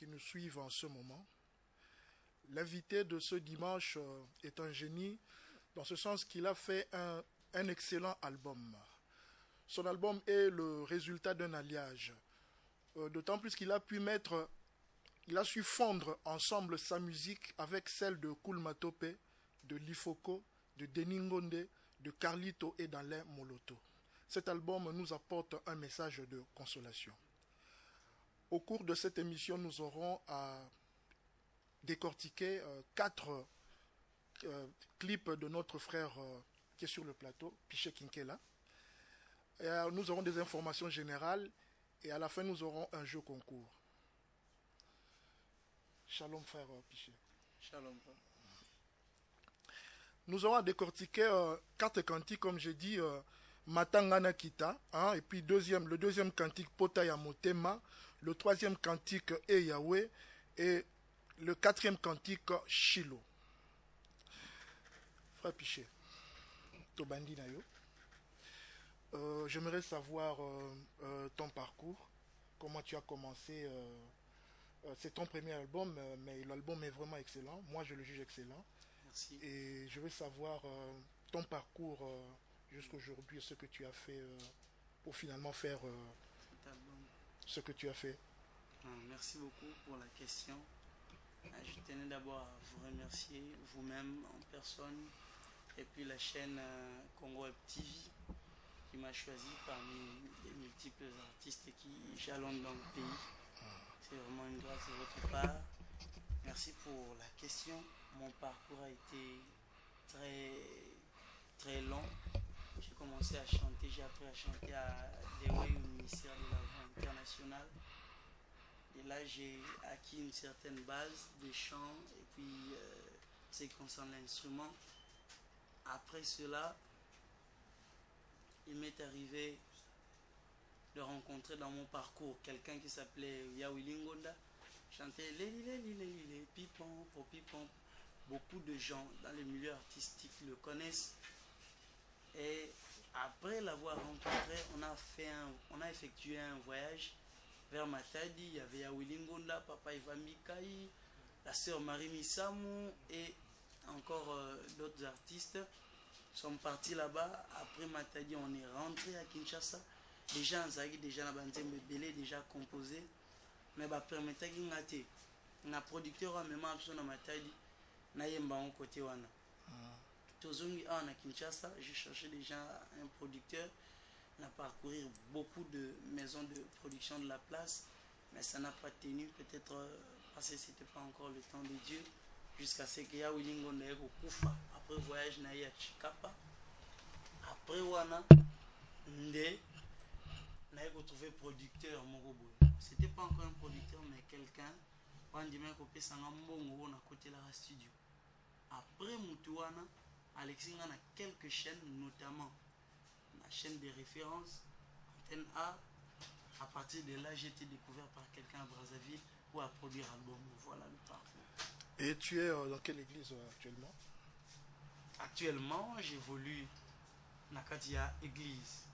qui nous suivent en ce moment. L'invité de ce dimanche est un génie, dans ce sens qu'il a fait un excellent album. Son album est le résultat d'un alliage. D'autant plus qu'il a su fondre ensemble sa musique avec celle de Kool Matope, de Lifoko, de Deningonde, de Carlito et d'Alain Moloto. Cet album nous apporte un message de consolation. Au cours de cette émission, nous aurons à décortiquer 4 clips de notre frère qui est sur le plateau, Piché Kinkela. Nous aurons des informations générales et à la fin nous aurons un jeu concours. Shalom frère Piché. Shalom. Nous aurons à décortiquer 4 cantiques comme j'ai dit, Matangana Kita, hein, et puis le deuxième cantique Potaya Motema, le troisième cantique E Yahweh et le 4e cantique Shiloh. Frère Piché, Tobandi Nayo. J'aimerais savoir ton parcours, comment tu as commencé. C'est ton premier album, mais l'album est vraiment excellent. Moi, je le juge excellent. Merci. Et je veux savoir ton parcours jusqu'à aujourd'hui, ce que tu as fait pour finalement faire ce que tu as fait. Merci beaucoup pour la question. Je tenais d'abord à vous remercier, vous-même en personne, et puis la chaîne Congo Web TV qui m'a choisi parmi les multiples artistes qui jalonnent dans le pays. C'est vraiment une grâce de votre part. Merci pour la question. Mon parcours a été très long. J'ai commencé à chanter, j'ai appris à chanter à Dewey au ministère de la Voix internationale. Et là, j'ai acquis une certaine base de chant et puis ce qui concerne l'instrument. Après cela, il m'est arrivé de rencontrer dans mon parcours quelqu'un qui s'appelait Yahweh Lingonda. Chantait les pipon pour pipon. Beaucoup de gens dans les milieux artistiques le connaissent. Et après l'avoir rencontré, on a effectué un voyage vers Matadi. Il y avait Yahweh Lingonda, Papa Ivan Mikaï, la sœur Marie Misamou et encore d'autres artistes sont partis là-bas. Après Matadi, on est rentré à Kinshasa. Les gens déjà la bande belé déjà composé, mais bah permettait qu'il ngate na producteur en même temps na Matadi na yemba en côté wana. Tozongi na Kinshasa, j'ai cherché déjà un producteur, on a parcouru beaucoup de maisons de production de la place, mais ça n'a pas tenu, peut-être parce que c'était pas encore le temps de Dieu, jusqu'à ce qu'il y a Willingo Nego Kufa. Après voyage na ya Chikapa, après wana nde n'a retrouvé producteur Morobo. C'était pas encore un producteur, mais quelqu'un. On dit même qu'on s'en a côté la studio. Après Moutouana, Alexis a quelques chaînes, notamment la chaîne de référence, Antenne A. À partir de là, j'ai été découvert par quelqu'un à Brazzaville pour produire l'album. Voilà le parcours. Et tu es dans quelle église actuellement? Actuellement, j'évolue dans la église.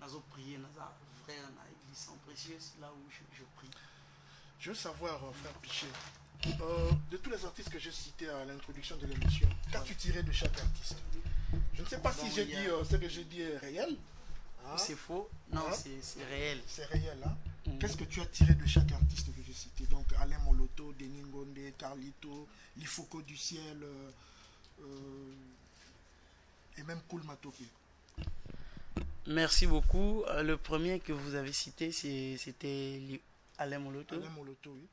Nous prié dans la vraie église sans précieuse, là où je prie. Je veux savoir, frère Piché, de tous les artistes que j'ai cités à l'introduction de l'émission, qu'as-tu tiré de chaque artiste? Je ne sais pas si j'ai dit ce que j'ai dit est réel. Hein? C'est faux. Non, hein? C'est réel. C'est réel. Hein? Qu'est-ce que tu as tiré de chaque artiste que j'ai cité? Donc Alain Moloto, Deningonde, Carlito, Lifoko du ciel, et même Kool Matope. Merci beaucoup. Le premier que vous avez cité, c'était Alain Moloto. Alain Moloto, oui.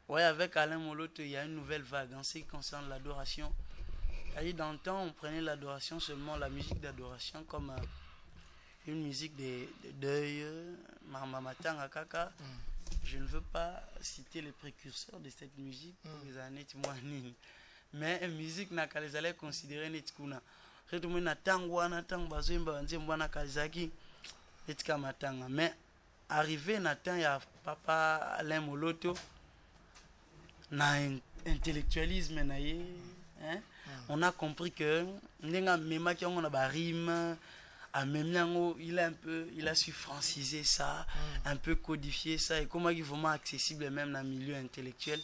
Oui, avec Alain Moloto, il y a une nouvelle vague en ce qui concerne l'adoration. Dans le temps, on prenait l'adoration seulement, la musique d'adoration, comme une musique de deuil, Marmamatanga Kaka. Je ne veux pas citer les précurseurs de cette musique pour les années témoignées. Mais une musique n'a qu'à les aller considérer netkuna. Mais arrivé na temps ya papa Alain Moloto na intellectualisme na ye, hein? On a compris que ndenga mema ki on a ba rime il a su franciser ça, un peu codifier ça, et comment il est vraiment accessible même dans le milieu intellectuel.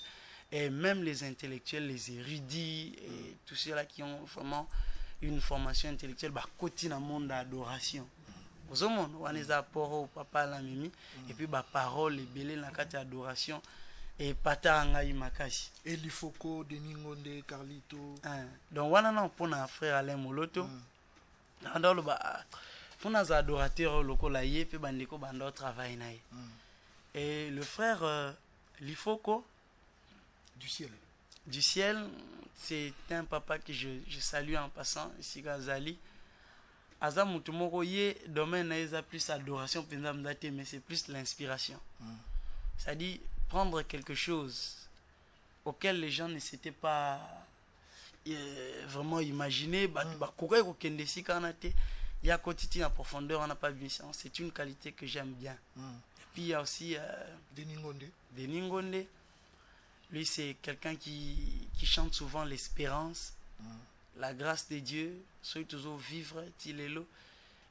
Et même les intellectuels, les érudits, et tous ceux-là qui ont vraiment une formation intellectuelle, côté dans le monde d'adoration. Vous savez, on a des apports au papa la mimi, et puis parole, les belles dans la d'adoration, et pata angaï makasi. Et l'ifoko, Denis Ngonde, Carlito. Donc, on a pour un frère Alain Moloto. Dans le faut des adorateurs locaux là, et puis bandeko bando travail naï. Et le frère l'ifoko du ciel, c'est un papa que je salue en passant, ici Gazali. Aza mutumoko ye domaine na plus adoration mais c'est plus l'inspiration. C'est-à-dire prendre quelque chose auquel les gens ne s'étaient pas vraiment imaginé, il y a quotidien en profondeur, on n'a pas vu ça. C'est une qualité que j'aime bien. Et puis il y a aussi Denis Ngonde. Lui, c'est quelqu'un qui chante souvent l'espérance, la grâce de Dieu, soit toujours vivre, tilelo,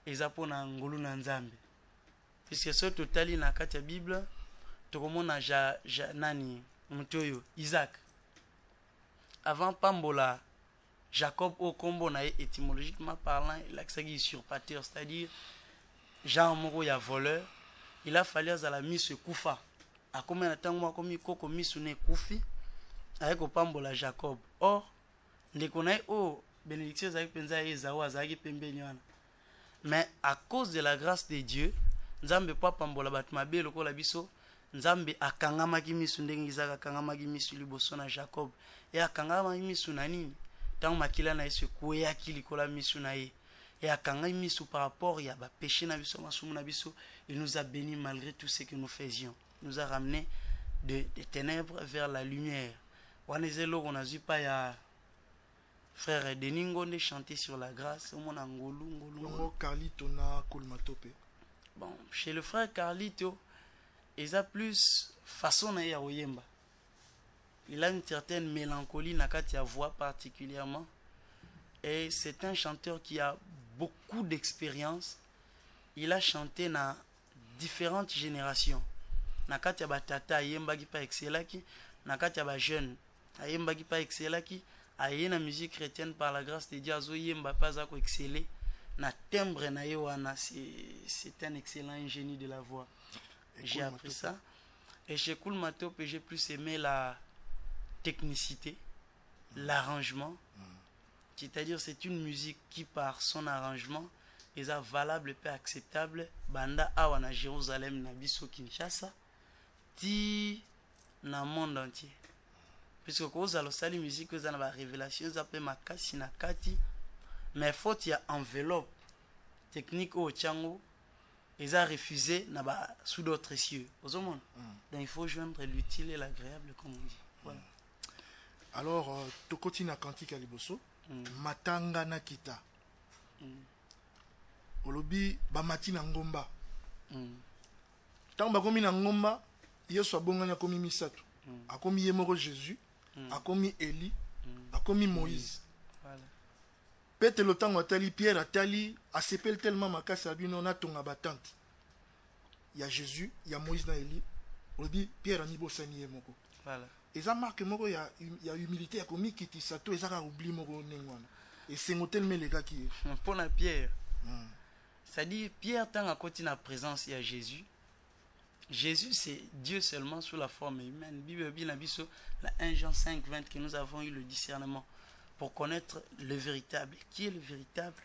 et zapona ngolu nanzambe. Puisque ce total, il y a la Bible, tout le monde a nani, Mtoyo, Isaac. Avant Pambola, Jacob au combo, étymologiquement parlant, il a accès sur pâteur, c'est-à-dire, Jean Moro, il y a voleur, il a fallu à la mise Koufa. A combien de temps moi comme Koko misune Koufi avec au Pambola Jacob. Or, ne connaît bénédiction avec Penza et Zawa Zagi Pembenyana. Mais à cause de la grâce de Dieu, Nzambe pas Pambola Batmabe loko la biso, Nzambe akangama ki misunde ngizaka akangama ki misuli bosona Jacob. Et akangama misuna nini? Tant makila na ese kuya kili kola misuna ye. Et akangama misu par rapport ya ba péché na biso masumu na biso, il nous a bénis malgré tout ce que nous faisions. Nous a ramené des ténèbres vers la lumière. On a vu pas ya frère Denis Ngonde chanter sur la grâce. Bon, chez le frère Carlito, il a plus façon na ya oyemba. Il a une certaine mélancolie na katia voix particulièrement. Et c'est un chanteur qui a beaucoup d'expérience. Il a chanté dans différentes générations. Nakati ya batata ayembaki pa excelaki, nakati ya ba jeune ayembaki pa excelaki, aye na musique chrétienne par la grâce de Dieu azo yemba pa za ko exceller na timbre na ye wana, c'est un excellent ingénieur de la voix. J'ai appris ça. Et chez Koul Matop, j'ai plus aimé la technicité, l'arrangement. C'est-à-dire c'est une musique qui par son arrangement est valable et acceptable banda awana Jérusalem na biso Kinshasa ti na monde entier. Puisque cause à la musique, vous avez la révélation, vous avez ma kasi na kati, mais faute il y a enveloppe technique au Tchango, ils ont refusé sous d'autres cieux. Donc il faut joindre l'utile et l'agréable, comme on dit. Voilà. Alors, Tokoti na kantika liboso, matanga na kita. Olobi bamati na ngomba. Tant bakomi na ngomba, Yesu abongani akomi misato. Akomi yemoko Jésus, akomi Eli, akomi Moïse. Pete le temps atali Pierre atali asepel tellement makasi abino na tonga batante. Il y a Jésus, il y a Moïse na Eli. Olobi Pierre ani bosani yemoko. Voilà. Et ça marque moko il y a humilité ya komi kiti sato et ça ka oubli moko nengwana. Et c'est tellement les gars qui pour la Pierre. Ça dit Pierre tant à côté la présence il y a Jésus. Jésus c'est Dieu seulement sous la forme humaine. Bible biso la 1 Jean 5 20 que nous avons eu le discernement pour connaître le véritable. Qui est le véritable?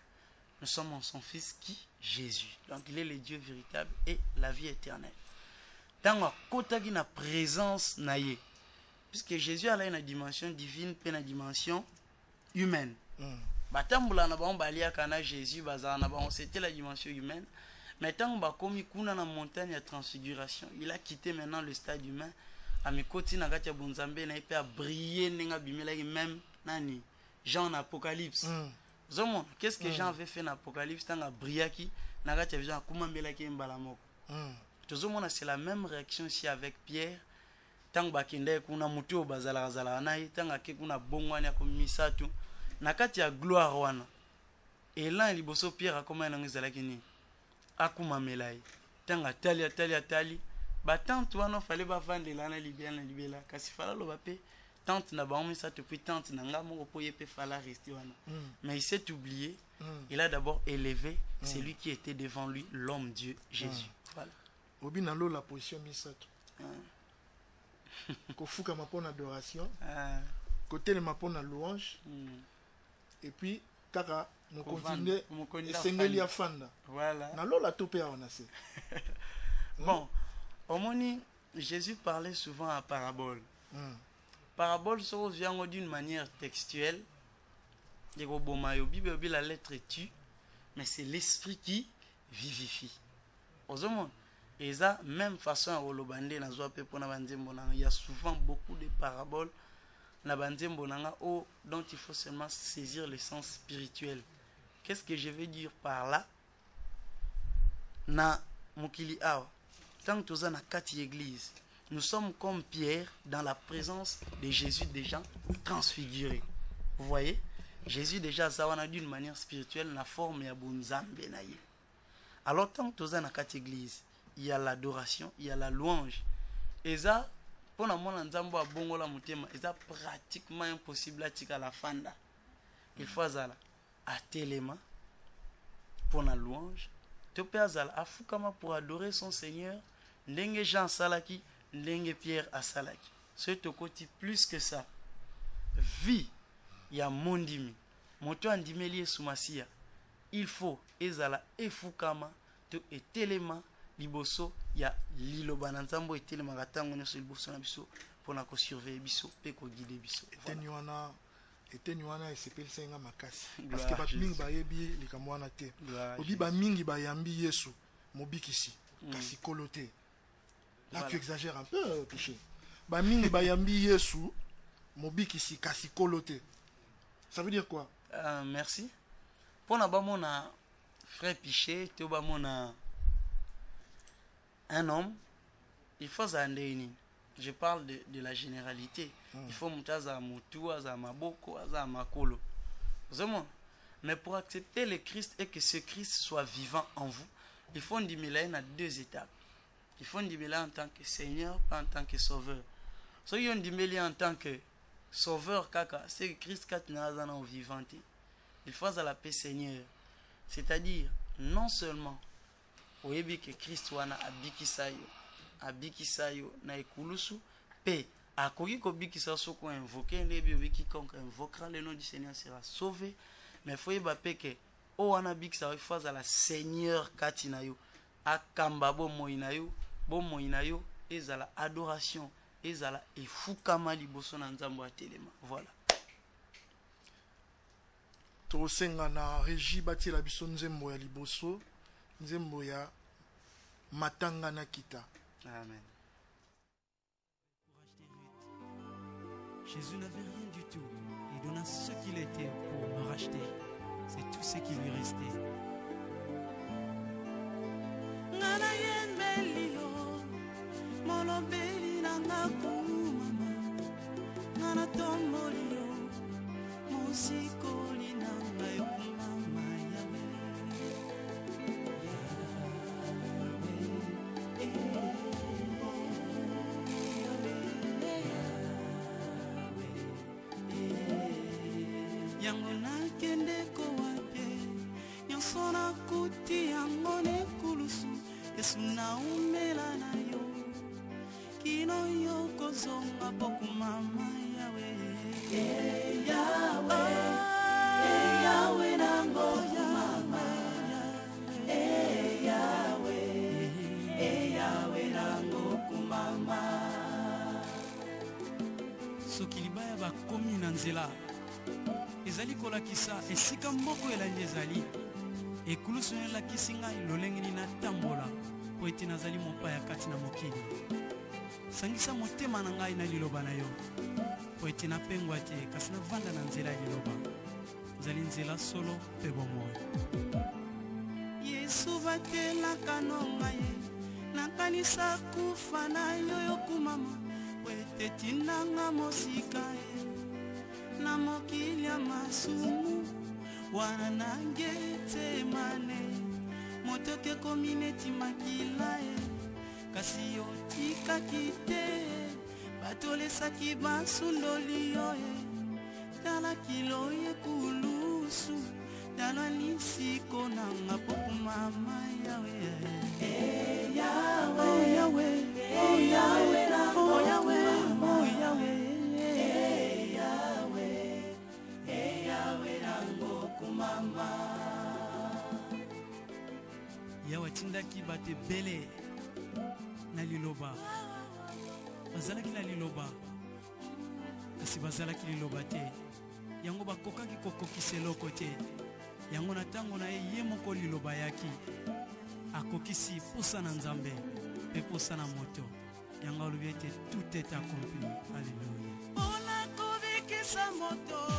Nous sommes en son fils qui? Jésus. Donc il est le Dieu véritable et la vie éternelle. Tant à côté qui na présence naïe. Puisque Jésus a une dimension divine et une dimension humaine. Batambula na ba balia kana Jésus bazana ba c'était la dimension humaine. Mais tant ba komi kuna na montagne de transfiguration, il a quitté maintenant le stade humain. A mes côtés na gatia bonzambe na ipe a briller ninga bimela même nani Jean en Apocalypse. Zomo, qu'est-ce que Jean avait fait dans Apocalypse tant a brillaki na gatia Jean kumambela ki mbala moko. Tozomo na c'est la même réaction ici avec Pierre. Tant ba kinde kuna mutu bazala zala na tant a ke kuna bongwani ko misatu. Nakati ya gloire wana Et là, liboso Pierre a comment on a dit akuma melai. Tanga tali. Ba tante wana fallait ba vendre la na libela. Kasi fala lo ba pe tante na ba on ça depuis tante na nga mo poye pe fala rester wana. Mais il s'est oublié. Il a d'abord élevé celui qui était devant lui, l'homme Dieu Jésus. Voilà. Obinalo la position misato. Kofuka mapona adoration. Côté le mapona louange. Et puis kaka mon continuer sengeli afanda. Voilà. Na lola topé on se. Bon, au moni Jésus parlait souvent à parabole. Parabole se revient d'une manière textuelle. La lettre tue, mais c'est l'esprit qui vivifie. Et ça, même façon à Olobande, il y a souvent beaucoup de paraboles dont il faut seulement saisir le sens spirituel. Qu'est-ce que je veux dire par là? Na mukili awa, tant que na kati église, nous sommes comme Pierre dans la présence de Jésus déjà transfiguré. Vous voyez? Jésus déjà zawana d'une manière spirituelle la forme ya bonzambe na ye. Alors tant que dans la église, il y a l'adoration, il y a la louange. Et ça pour na mona nzambo abongola mutema, c'est pratiquement impossible à tika la fanda. Il faut azala atelema pour la louange, te pe azala afukama pour adorer son Seigneur, ndenge Jean salaki, ndenge Pierre a salaki. C'est au côté plus que ça. Vie ya mondimi moto andimeli sumasia il faut ezala efukama to etelema liboso ya liloba na nzambo etelema katango nyoso liboso na biso pona ko surveiller biso pe ko guider biso eteni esepeli senga makasi parce que bat mingi bayebi likambo wana te obi ba mingi bayambi Yesu mobikisi kasi kolote là tu exagères un peu péché ba mingi bayambi Yesu mobikisi kasi kolote. Ça veut dire quoi? Merci. Pour mon frère Piché, tu as un homme, il faut s'en. Je parle de la généralité. Il faut montaza mutu, aza maboko, aza makolo. Mais pour accepter le Christ et que ce Christ soit vivant en vous, il faut diminuer à deux étapes. Il faut diminuer en tant que Seigneur, pas en tant que Sauveur. Si on diminuer en tant que Sauveur kaka, c'est Christ qui n'a pas en vivant. Il faut à la paix Seigneur. C'est-à-dire, non seulement, au yebi que Christ wana abikisayo na ekulusu, pe akoki ko bikisa soko invoquer ndebi obi quiconque invoquera le nom du Seigneur sera sauvé. Mais il faut yebi que o wana bikisa il faut à la Seigneur katinayo akamba bo moinayo ezala adoration. Ezala efukama liboso na nzambo ya telema. Voilà. To senga na régie bati la biso nzembo ya liboso, nzembo ya matanga na kita. Amen. Jésus n'avait rien du tout. Il donna ce qu'il était pour me racheter. C'est tout ce qui lui restait. yango nakende kowape nyonso nakuti yango nekulusu Yesu naumela na yo kino yo kozonga pokumama yawe yawe yawe nango mama yawe yawe nango kumama soki libaya bakomi na nzela ezali kolakisa esika moko elali ezali ekulusu elakisi ngai lolenge natambola po ete nazali mopaya kati na mokili sangisa motema na ngai na liloba na yo po ete napengwa te kasi navanda na nzela ya liloba ezali nzela solo mpe bomoi Yesu batelaka nonga ye nakanisa kufa na yo yokumama po ete tindanga mosika ye na mokili ya masumu wana nangete mane motoke komineti makila e kasi yo tikaki te batolesaki basundoli yo e tala kilo ye kulusu tala lisiko nanga poku mama yawe Yawe oh Yawe oh Yawe oh Yawe oh Yawe Yawe nango kumama yawe tindaki bate bele na liloba bazalaki na liloba kasi bazalaki liloba te yango bakokaki kokokisa eloko te yango na ntango na ye moko liloba yaki akokisi posa na nzambe mpe posa na moto yango alobi ete tout est accompli. Alléluia. mpona kobikisa moto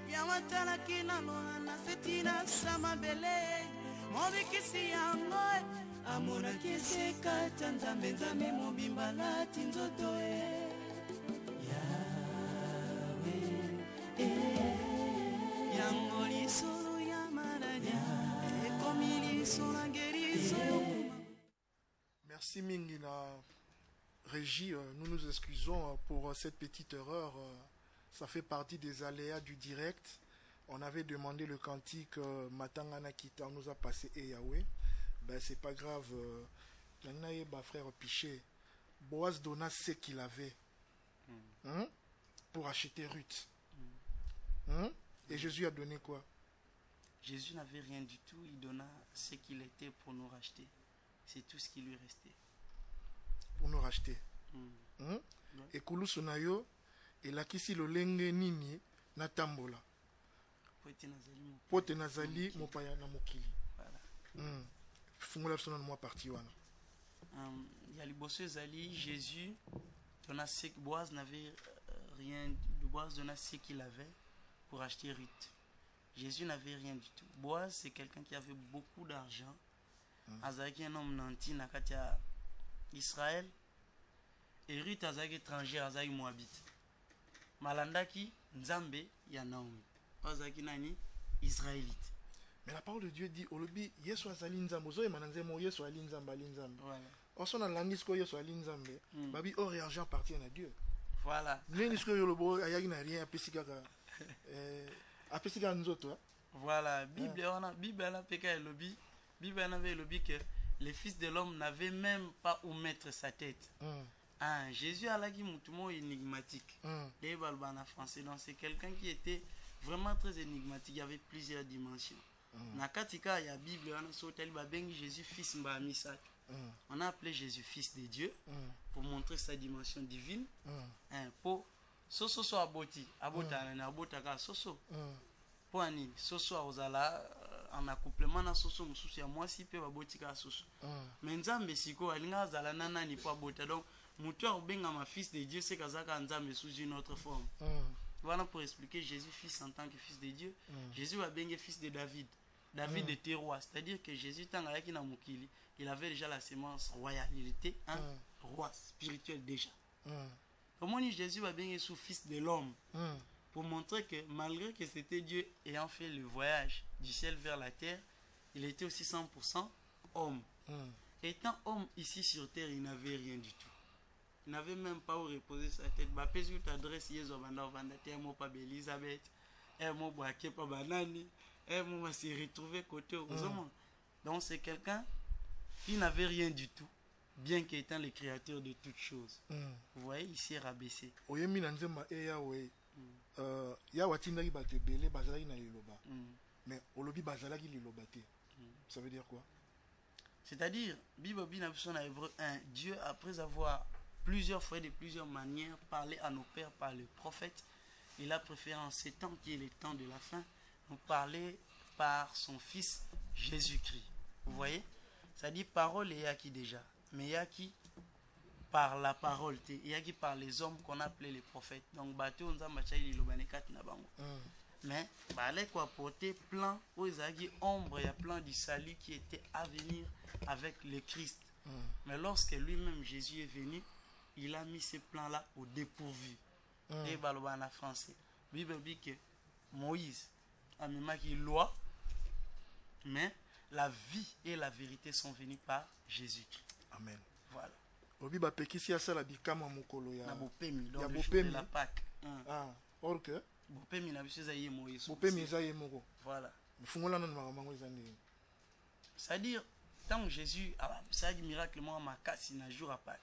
yawatalaki nano na seti na samabele mobikisi yango amonaki esekata nzambe nzambe mobimba lati nzoto Yawe yango lisolo ya maladi ekomi lisolo ya ngerizo. Merci Mingina Régie, nous nous excusons pour cette petite erreur. Ça fait partie des aléas du direct. On avait demandé le cantique Matangana Kita, on nous a passé Yahweh. Ben c'est pas grave. Frère Piché, Boaz donna ce qu'il avait pour acheter Ruth. Et Jésus a donné quoi? Jésus n'avait rien du tout, il donna ce qu'il était pour nous racheter. C'est tout ce qui lui restait. Pour nous racheter. Et Kulusunayo, et lakisi lolenge nini na tambola. Pote nazali mopaya na mokili. Voilà. Fungola sono moi parti wana. Yaliboso ezali Jésus donna ce que Boaz n'avait rien. Boaz donna ce qu'il avait pour acheter Ruth. Jésus n'avait rien du tout. Boaz c'est quelqu'un qui avait beaucoup d'argent. Azaki un homme nanti nakatia Israël. Et Ruth azaki étranger azaki moabite. Malandaki Nzambe ya Naomi. Azaki nani Israélite. Mais la parole de Dieu dit Olobi Yesu azali nzambe ozo emananzemo Yesu ali nzambe ali nzambe. Voilà. Oso na langisko Yesu ali nzambe. Babi or et argent appartiennent à Dieu. Voilà. Nengisko yolobo ayaki na rien apesikaka apesika nzoto. Voilà, Bible on a Bible la peka elobi. Bible avait elobi que les fils de l'homme n'avaient même pas où mettre sa tête. Jésus a lagi mutumo énigmatique. Les balbana français, donc c'est quelqu'un qui était vraiment très énigmatique, il y avait plusieurs dimensions. Nakatika ya Bible on a sauté babengi Jésus fils mba misak. On a appelé Jésus fils de Dieu pour montrer sa dimension divine. Pour soso so aboti, abota na abota ka soso. Pour ani soso ozala en accouplement na soso mususu ya mwasi pe baboti ka soso. Mais nzambe siko alinga azala nana ni po abota donc mutu abenga ma fils de Dieu c'est kazaka nzambe sous une autre forme. Voilà pour expliquer Jésus fils en tant que fils de Dieu. Jésus va benga fils de David. David était roi, c'est-à-dire que Jésus tangayaki na mukili, il avait déjà la sémence royale, il était un roi spirituel déjà. Comment Jésus va benga sous fils de l'homme pour montrer que malgré que c'était Dieu ayant fait le voyage du ciel vers la terre, il était aussi 100% homme. Étant homme ici sur terre, il n'avait rien du tout. Il n'avait même pas où reposer sa tête. Bapé sur ta adresse, Yezo Vanda Vanda, Temo pas Elisabeth, Emo Boake pas Banani, Emo va se retrouver côté aux hommes. Donc c'est quelqu'un qui n'avait rien du tout, bien qu'étant le créateur de toutes choses. Vous voyez, il s'est rabaissé. Oyemi nanzema Yahweh. Yahweh tindaki bate belé bazalaki na liloba. Mais olobi bazalaki liloba te. Ça veut dire quoi? C'est-à-dire, Bible dit en hébreu 1, Dieu après avoir plusieurs fois de plusieurs manières parlé à nos pères par les prophètes, il a préféré en ces temps qui est le temps de la fin, nous parler par son fils Jésus-Christ. Vous voyez? Ça dit parole et yaki déjà. Mais yaki par la parole, yaki par les hommes qu'on appelait les prophètes. Donc bateau on mais balé quoi porter plan aux agi ombre, il y a plan du salut qui était à venir avec le Christ. Mais lorsque lui-même Jésus est venu, il a mis ce plan-là au dépourvu. Et balobana français. Bible dit que Moïse amemaki loi, mais la vie et la vérité sont venues par Jésus. Amen. Voilà. Obi ba pekisi asala bikama mokolo ya. Na bopemi, donc ya le jour de la Pâque. Ah, or que Bopemi na biso zaye moyeso. bopemi eza ye moko. Voilà. Mfungola na mamango eza ndenge. C'est-à-dire, tant Jésus a ça dit miracle moi ma casse na jour à Pâques.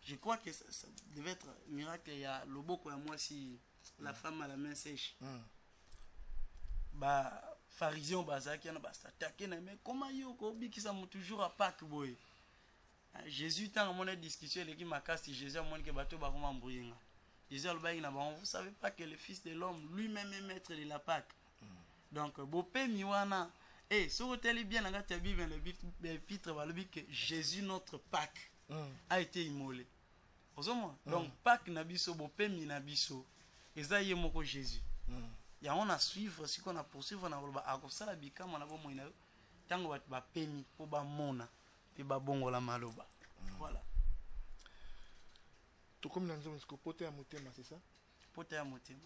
Je crois que ça devait être un miracle. Il y a le beau quoi moi si la femme a la main sèche. Bah pharisien bazaki na basta attaquer na mais comment yo ko bikisa mo toujours à Pâques boy. Jésus tant mon discussion les qui ma casse Jésus a mon que bateau ba comment embrouiller. Jésus le bail na ba vous savez pas que le fils de l'homme lui-même est maître de la Pâques. Donc bopé miwana et sur hôtel bien dans ta Bible le épître va le dire que Jésus notre Pâques a été immolé. Donc Pâques na biso bopé mi na biso ezaye moko Jésus. Ya on a suivre si qu'on a poursuivre na ba akosala bikama na bo moina tango ba pemi po ba mona pe ba bongola maloba. Voilà. To comme dans un pote ya motema, c'est ça? Pote ya motema.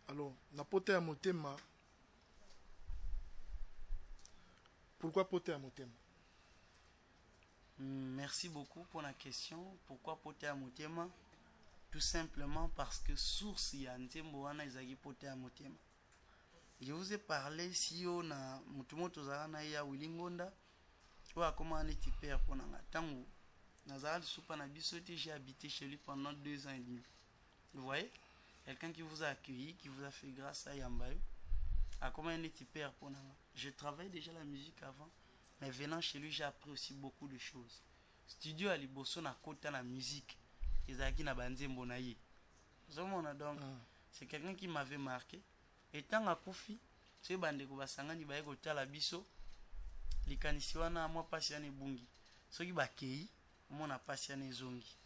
Alors, na pote ya motema. Pourquoi pote ya motema? Merci beaucoup pour la question. Pourquoi pote ya motema? Tout simplement parce que source ya ntembo wana ezaki pote ya motema. Je vous ai parlé si on a mutumoto zana ya Wilingonda ou comment on est père pour nanga tango nazal soupa na bisoté j'ai habité chez lui pendant 2 ans et demi. Vous voyez, quelqu'un qui vous a accueilli, qui vous a fait grâce à Yambayo, à comment on est père pour nanga. Je travaillais déjà la musique avant, mais venant chez lui j'ai appris aussi beaucoup de choses. Studio à Liboso na kota la musique. Ezaki na banzembo na ye. Donc c'est quelqu'un qui m'avait marqué. Et tant à Koufi, c'est bandeko basangani baye kotala biso likanisi wana moi pasiane bungi. Soki bakei, mo na pasiane zongi.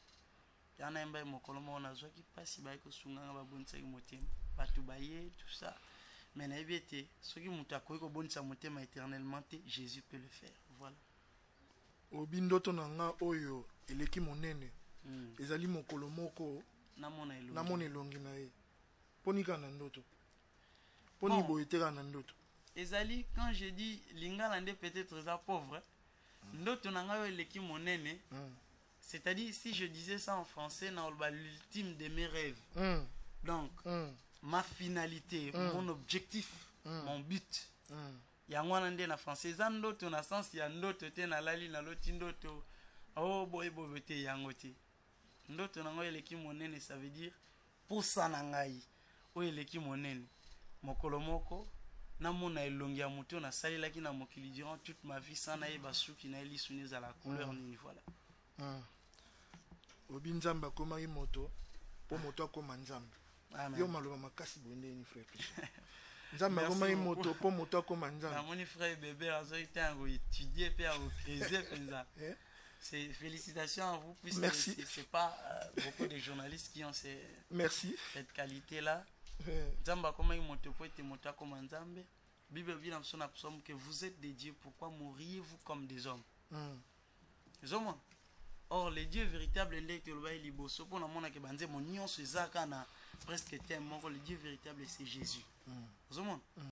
Yana emba mokolo mo na zoki pasi baye ko sunganga ba bonisa motema. Batu baye tout ça. Mais na ebete soki mutu akoki ko bonisa motema éternellement te, Jésus peut le faire. Voilà. Obindoto nanga oyo eleki monene. Ezali mokolo moko namona elongi na ye ponika na ndoto poni boyeteka na ndoto ezali quand je dis lingala nde peut-être za pauvre ndoto na ngayo eleki monene c'est-à-dire si je disais ça en français na l'ultime de mes rêves donc ma finalité mon objectif mon but yango wana nde na français za ndoto na sens ya ndoto te na lali na loti ndoto oh boy te yango te ndoto nango eleki monene ça veut dire posa na ngai o eleki monene mokolo moko namona elongi ya mutu na salelaki na mokili durant toute ma vie sans naïba suki na eli sunez à la couleur ni voilà. Obi nzamba koma yi moto po moto akoma nzamba. Yo maloba makasi bonde ni frère. Nzamba koma yi moto po moto akoma nzamba. Mon frère bébé azo itango étudier pe a creuser penza. C'est félicitations à vous puisque merci. C'est pas beaucoup de journalistes qui ont merci cette qualité là. Nzamba koma yi moto po ete moto akoma nzambe. Bible dit dans son psaume que vous êtes des dieux, pourquoi mourriez-vous comme des hommes? Zomo. Or les dieux véritables les que le bail liboso pour na mona ke banze mo nyonso ezaka na presque tellement le Dieu véritable c'est Jésus. Zomo.